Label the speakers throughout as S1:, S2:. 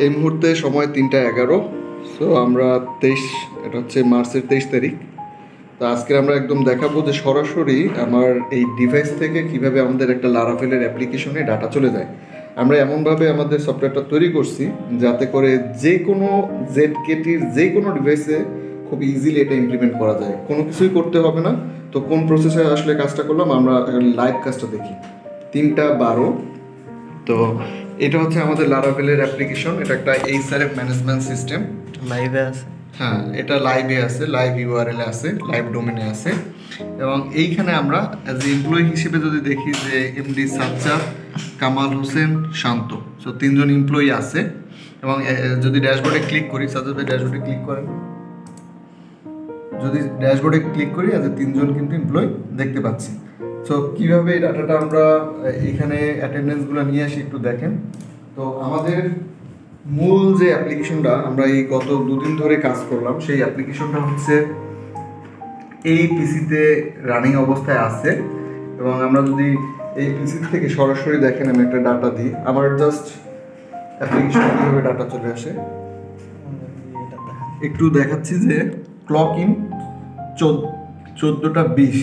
S1: এই মুহূর্তে সময় 3টা 11। সো আমরা 23, এটা হচ্ছে মার্চের 23 তারিখ। তো আজকে আমরা একদম দেখাবো যে সরাসরি আমার এই ডিভাইস থেকে কিভাবে আমাদের একটা লারাভেলের অ্যাপ্লিকেশনে ডাটা চলে যায়। আমরা এমনভাবে আমাদের সফটওয়্যারটা তৈরি করছি যাতে করে যে কোনো জেডকেটির যে কোনো ডিভাইসে খুব ইজিলি এটা ইমপ্লিমেন্ট করা যায়, কোনো কিছুই করতে হবে না। তো কোন প্রসেসে আসলে কাজটা করলাম, আমরা লাইভ কাজটা দেখি। 3টা 12। তো এটা হচ্ছে আমাদের লারাভেলের অ্যাপ্লিকেশন। এটা একটা এইচআরএফ ম্যানেজমেন্ট সিস্টেম।
S2: লাইভে আছে,
S1: হ্যাঁ, এটা লাইভে আছে, লাইভ ইউআরএল আছে, লাইভ ডোমেনে আছে। এবং এইখানে আমরা অ্যাজ এ এমপ্লয়ি হিসেবে যদি দেখি যে এমডি সাজ্জাদ, কামাল হোসেন, শান্ত, সো 3জন এমপ্লয়ি আছে। এবং যদি ড্যাশবোর্ডে ক্লিক করি, সাজ্জাদ ভাই ড্যাশবোর্ডে ক্লিক করেন, যদি ড্যাশবোর্ডে ক্লিক করি অ্যাজ এ 3জন কিন্তু এমপ্লয়ি দেখতে পাচ্ছি। সো কীভাবে এই ডাটাটা আমরা এখানে অ্যাটেন্ডেন্সগুলো নিয়ে আসি একটু দেখেন। তো আমাদের মূল যে অ্যাপ্লিকেশনটা আমরা এই গত 2 দিন ধরে কাজ করলাম, সেই অ্যাপ্লিকেশনটা হচ্ছে এই পিসিতে রানিং অবস্থায় আছে। এবং আমরা যদি এই পিসি থেকে সরাসরি দেখেন, আমি একটা ডাটা দিই, আমার জাস্ট অ্যাপ্লিকেশন কীভাবে ডাটা চলে আসে একটু দেখাচ্ছি। যে ক্লক ইন 14টা 20,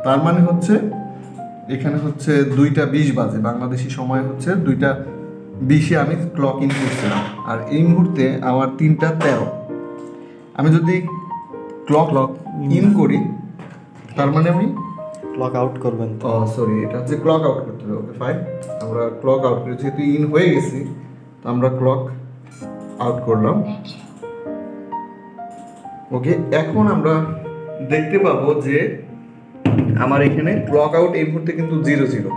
S1: তার মানে হচ্ছে এখানে হচ্ছে 2টা 20 বাজে, বাংলাদেশি সময় হচ্ছে 2টা 20-এ আমি ক্লক ইন করছিলাম। আর এই মুহূর্তে আমার 3টা 13। আমি যদি ক্লক ইন করি তার মানে আমি
S2: ক্লক আউট করবেন। তো
S1: সরি, এটা হচ্ছে ক্লক আউট করতে হবে। ওকে ফাইন, আমরা ক্লক আউট করি, যেহেতু ইন হয়ে গেছি তো আমরা ক্লক আউট করলাম। ওকে, এখন আমরা দেখতে পাবো যে আমার এখানে ক্লক আউট এই মুহূর্তে কিন্তু 0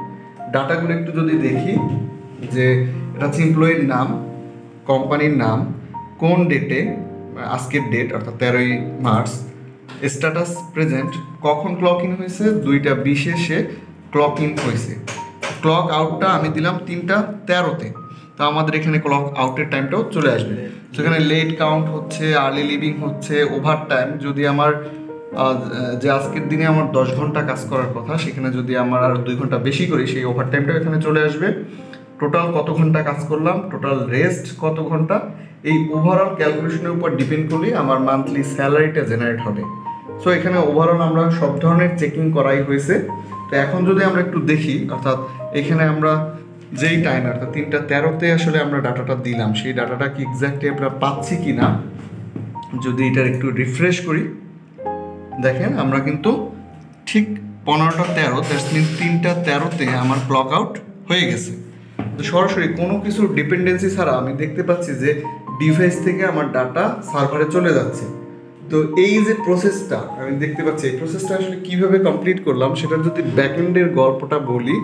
S1: ডাটাগুলো একটু যদি দেখি, যে এটা হচ্ছে এমপ্লয়ির নাম, কোম্পানির নাম, কোন ডেটে, আজকের ডেট অর্থাৎ 13ই মার্চ, স্ট্যাটাস প্রেজেন্ট, কখন ক্লক ইন হয়েছে 2টা 20-এ সে ক্লক ইন হয়েছে। ক্লক আউটটা আমি দিলাম 3টা 13-তে, তো আমাদের এখানে ক্লক আউটের টাইমটাও চলে আসবে। সেখানে লেট কাউন্ট হচ্ছে, আর্লি লিভিং হচ্ছে, ওভার টাইম, যদি আমার যে আজকের দিনে আমার 10 ঘন্টা কাজ করার কথা, সেখানে যদি আমার আর 2 ঘন্টা বেশি করি, সেই ওভার টাইমটাও এখানে চলে আসবে। টোটাল কত ঘন্টা কাজ করলাম, টোটাল রেস্ট কত ঘন্টা, এই ওভারঅল ক্যালকুলেশনের উপর ডিপেন্ড করলেই আমার মান্থলি স্যালারিটা জেনারেট হবে। সো এখানে ওভারঅল আমরা সব ধরনের চেকিং করাই হয়েছে। তো এখন যদি আমরা একটু দেখি, অর্থাৎ এখানে আমরা যেই টাইম অর্থাৎ 3টা 13-তে আসলে আমরা ডাটাটা দিলাম, সেই ডাটাটা কি এক্স্যাক্টলি আমরা পাচ্ছি কি না, যদি এটার একটু রিফ্রেশ করি, দেখেন আমরা কিন্তু ঠিক 15টা 13, দ্যাটস মিন 3টা 13-তে আমার ক্লক আউট হয়ে গেছে। তো সরাসরি কোনো কিছু ডিপেন্ডেন্সি ছাড়া আমি দেখতে পাচ্ছি যে ডিভাইস থেকে আমার ডাটা সার্ভারে চলে যাচ্ছে। তো এই যে প্রসেসটা আমি দেখতে পাচ্ছি, এই প্রসেসটা আসলে কীভাবে কমপ্লিট করলাম সেটার যদি ব্যাকএন্ডের গল্পটা বলি,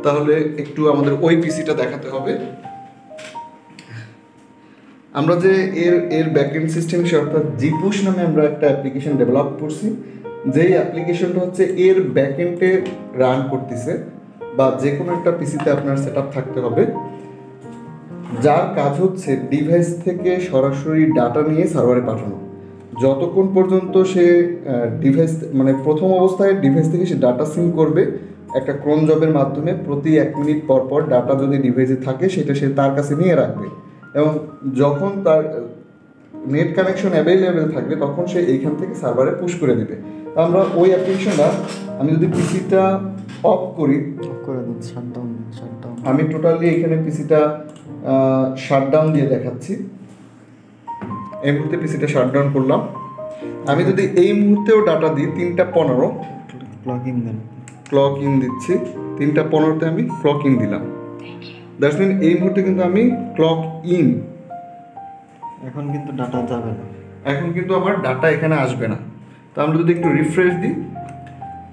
S1: তাহলে একটু আমাদের ওই পিসিটা দেখাতে হবে। আমরা যে এর ব্যাকএন্ড সিস্টেম হিসেবে অর্থাৎ জিপুশ নামে আমরা একটা অ্যাপ্লিকেশন ডেভেলপ করছি, যেই অ্যাপ্লিকেশনটা হচ্ছে এর ব্যাকএন্ডে রান করতেছে, বা যে কোনো একটা পিসিতে আপনার সেট আপ থাকতে হবে, যার কাজ হচ্ছে ডিভাইস থেকে সরাসরি ডাটা নিয়ে সার্ভারে পাঠানো। যতক্ষণ পর্যন্ত সে ডিভাইস মানে প্রথম অবস্থায় ডিভাইস থেকে সে ডাটা সিঙ্ক করবে একটা ক্রোন জবের মাধ্যমে, প্রতি 1 মিনিট পর পর ডাটা যদি ডিভাইসে থাকে সেটা সে তার কাছে নিয়ে রাখবে। এবং যখন তার নেট কানেকশন অ্যাভেলেবেল থাকবে তখন সে এইখান থেকে সার্ভারে পুশ করে দেবে। তো আমরা ওই অ্যাপ্লিকেশনটা, আমি যদি পিসিটা অফ করে দিন, শাটডাউন, আমি টোটালি এখানে পিসিটা শাটডাউন দিয়ে দেখাচ্ছি। এই মুহূর্তে পিসিটা শাটডাউন করলাম। আমি যদি এই মুহূর্তেও ডাটা দিই 3টা 15, ক্লক ইন দিচ্ছি 3টা 15-তে আমি ক্লক ইন দিলাম, দ্যাটস মিন এই মুহূর্তে কিন্তু আমি ক্লক ইন,
S2: এখন কিন্তু ডাটা যাবে না,
S1: এখন কিন্তু আমার ডাটা এখানে আসবে না। তো আমরা যদি একটু রিফ্রেশ দিই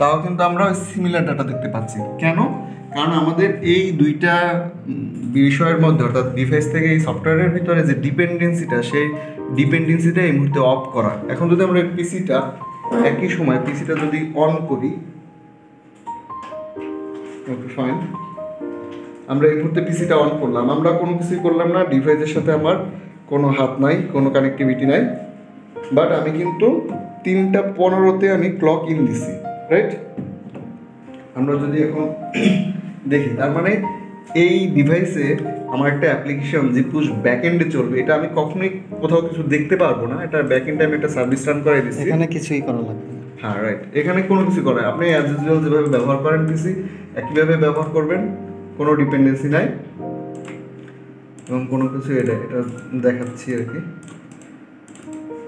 S1: তাও কিন্তু আমরা সিমিলার ডাটা দেখতে পাচ্ছি। কেন? কারণ আমাদের এই 2টা বিষয়ের মধ্যে অর্থাৎ ডিভাইস থেকে এই সফটওয়্যারের ভিতরে যে ডিপেন্ডেন্সিটা, সেই ডিপেন্ডেন্সিটা এই মুহূর্তে অফ করা। এখন যদি আমরা পিসিটা একই সময় পিসিটা যদি অন করি, ওকে ফাইন, আমরা এই মুহূর্তে পিসিটা অন করলাম, আমরা কোনো কিছুই করলাম না, ডিভাইসের সাথে আমার কোনো হাত নাই, কোনো কানেক্টিভিটি নাই, বাট আমি কিন্তু 3টা 15-তে আমি ক্লক ইন দিছি, রাইট? আমরা যদি এখন দেখি, তার মানে এই ডিভাইসে আমার একটা অ্যাপ্লিকেশন যে পুশ ব্যাকএন্ডে চলবে, এটা আমি কখনোই কোথাও কিছু দেখতে পারবো না। এটা ব্যাকএন্ডে আমি একটা সার্ভিস রান করাই দিচ্ছি।
S2: এখানে কিছুই করা লাগবে না।
S1: হ্যাঁ রাইট, এখানে কোনো কিছু করে আপনি অ্যাজ ইউজুয়াল যেভাবে ব্যবহার করেন পিসি একইভাবে ব্যবহার করবেন, কোনো ডিপেন্ডেন্সি নাই এবং কোনো কিছু এটা দেখাচ্ছি আর কি।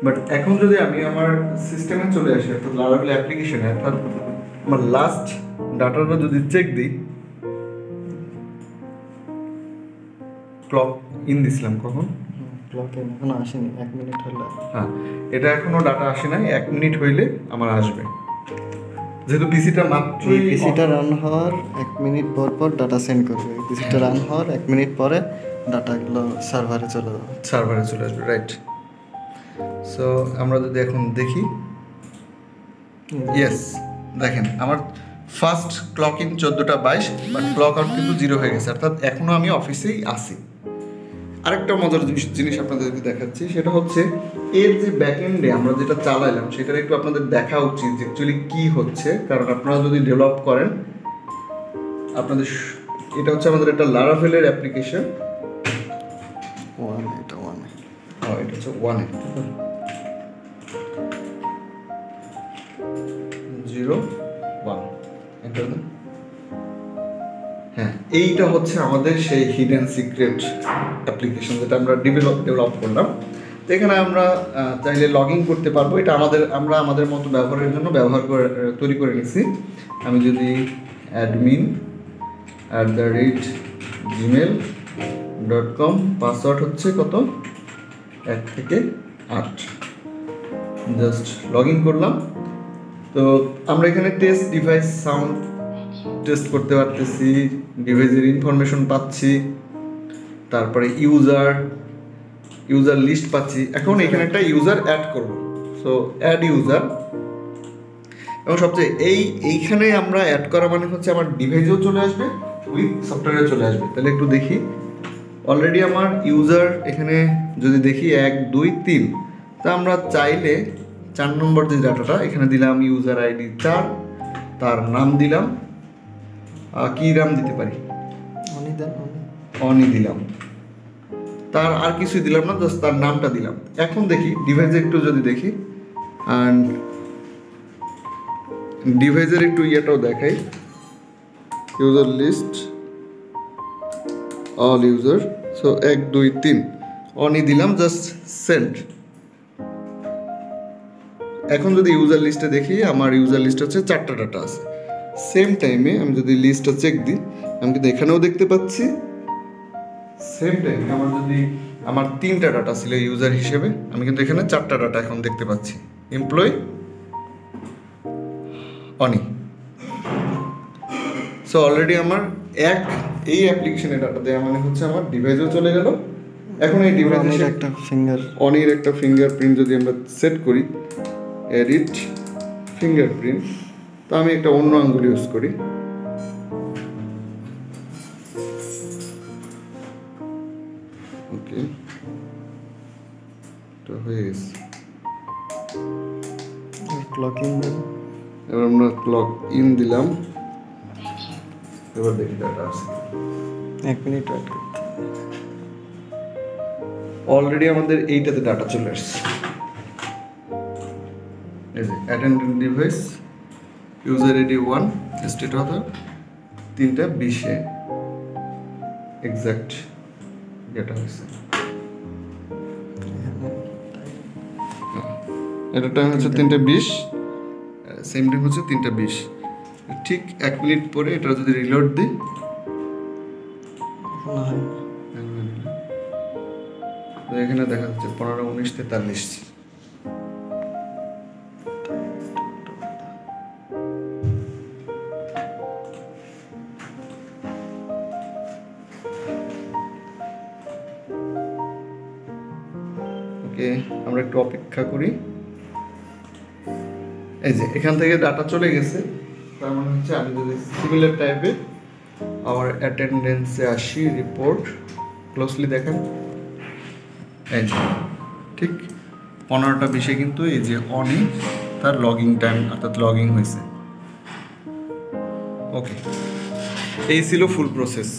S1: বাট এখন যদি আমি আমার সিস্টেমে চলে আসি, অর্থাৎ লারাভেল অ্যাপ্লিকেশনে, অর্থাৎ আমার লাস্ট ডাটাটা যদি চেক দিই, ক্লক ইন দিছিলাম কখন?
S2: ক্লক ইন এখনো আসেনি, 1 মিনিট হলো।
S1: হ্যাঁ, এটা এখনো ডাটা আসে নাই, 1 মিনিট হইলে আমার আসবে। যেহেতু পিসিটা মাত্র
S2: পিসিটা রান হওয়ার 1 মিনিট পর পর ডাটা সেন্ড করবে। পিসিটা রান হওয়ার 1 মিনিট পরে ডাটাগুলো সার্ভারে চলে যাবে,
S1: সার্ভারে চলে আসবে। রাইট, সো আমরা যদি এখন দেখি, ইয়েস দেখেন আমার first clock in 14:22, but clock out কিন্তু 0 হয়ে গেছে, অর্থাৎ এখনও আমি অফিসেই আছি। আরেকটা মজার জিনিস আপনাদেরকে দেখাচ্ছি, সেটা হচ্ছে এর যে ব্যাকএন্ডে আমরা যেটা চালাইলাম সেটার একটু আপনাদের দেখা উচিত যে অ্যাকচুয়ালি কী হচ্ছে। কারণ আপনারা যদি ডেভেলপ করেন আপনাদের, এটা হচ্ছে আমাদের একটা লারাভেলের অ্যাপ্লিকেশন।
S2: এটা
S1: হচ্ছে 1 0 1 এন্টার দেন। হ্যাঁ, এইটা হচ্ছে আমাদের সেই হিডেন সিক্রেট অ্যাপ্লিকেশন যেটা আমরা ডেভেলপ করলাম। তো এখানে আমরা চাইলে লগ ইন করতে পারবো। এটা আমরা আমাদের মতো ব্যবহারের জন্য তৈরি করে নিছি। আমি যদি admin@gmail.com, পাসওয়ার্ড হচ্ছে কত, 1 থেকে 8, জাস্ট লগ ইন করলাম। তো আমরা এখানে টেস্ট ডিভাইস সাউন্ড টেস্ট করতে পারতেছি, ডিভাইসের ইনফরমেশন পাচ্ছি, তারপরে ইউজার লিস্ট পাচ্ছি। এখন এখানে একটা ইউজার অ্যাড করব, সো অ্যাড ইউজার। এবং সবচেয়ে এইখানে আমরা অ্যাড করা মানে হচ্ছে আমার ডিভাইসেও চলে আসবে, উইথ সফটওয়্যারে চলে আসবে। তাহলে একটু দেখি, অলরেডি আমার ইউজার এখানে যদি দেখি 1 2 3, তা আমরা চাইলে 4 নম্বর যে ডাটাটা এখানে দিলাম, ইউজার আইডি 4, তার নাম দিলাম, কি নাম দিতে পারি, অনি দিলাম, তার আর কিছুই দিলাম না, জাস্ট তার নামটা দিলাম। এখন দেখি ডিভাইসে একটু যদি দেখি, অ্যান্ড ডিভাইসের একটু ইয়েটাও দেখাই, user list all user, so 1 2 3 অনি দিলাম, জাস্ট সেন্ড। এখন যদি ইউজার লিস্টে দেখি, আমার ইউজার লিস্ট হচ্ছে 4টা ডাটা আছে। সেম টাইমে আমি যদি লিস্টটা চেক দিই, আমি কিন্তু এখানেও দেখতে পাচ্ছি। সেম টাইমে আমার 3টা ডাটা ছিল ইউজার হিসেবে, আমি কিন্তু এখানে 4টা ডাটা এখন দেখতে পাচ্ছি। এমপ্লয়ি অনি, সো অলরেডি আমার এই অ্যাপ্লিকেশনের ডাটা দেওয়া মানে হচ্ছে আমার ডিভাইসেও চলে গেল। এখন এই ডিভাইসের
S2: একটা
S1: অনির একটা ফিঙ্গারপ্রিন্ট যদি আমরা সেট করি, এডিট ফিঙ্গারপ্রিন্ট, তো আমি একটা অন্য আঙ্গুল ইউজ করি। ওকে, তো হয়ে গেছে।
S2: ক্লক ইন দেন,
S1: এবার আমরা ক্লক ইন দিলাম, এবার দেখি ডাটা আছে।
S2: 1 মিনিট ওয়েট করতে।
S1: অলরেডি আমাদের এইটাতে ডাটা চলে আসছে। এই যে attendant device, user ID 1, state author 3:20 exact যেটা হয়েছে। এটা টাইম হচ্ছে 3:20, সেম টাইম হচ্ছে 3:20। ঠিক 1 মিনিট পরে এটা যদি রিলোড দিই, এখানে দেখা যাচ্ছে 15:19:43। ওকে, আমরা একটু অপেক্ষা করি। এই যে এখান থেকে ডাটা চলে গেছে, তার মানে হচ্ছে আমি যদি সিমিলার টাইপে আমার অ্যাটেন্ডেন্সে আসি, রিপোর্ট ক্লোজলি দেখেন, এই যে ঠিক 15:20 কিন্তু এই যে অনি তার লগিং টাইম, অর্থাৎ লগিং হয়েছে। ওকে, এই ছিল ফুল প্রসেস।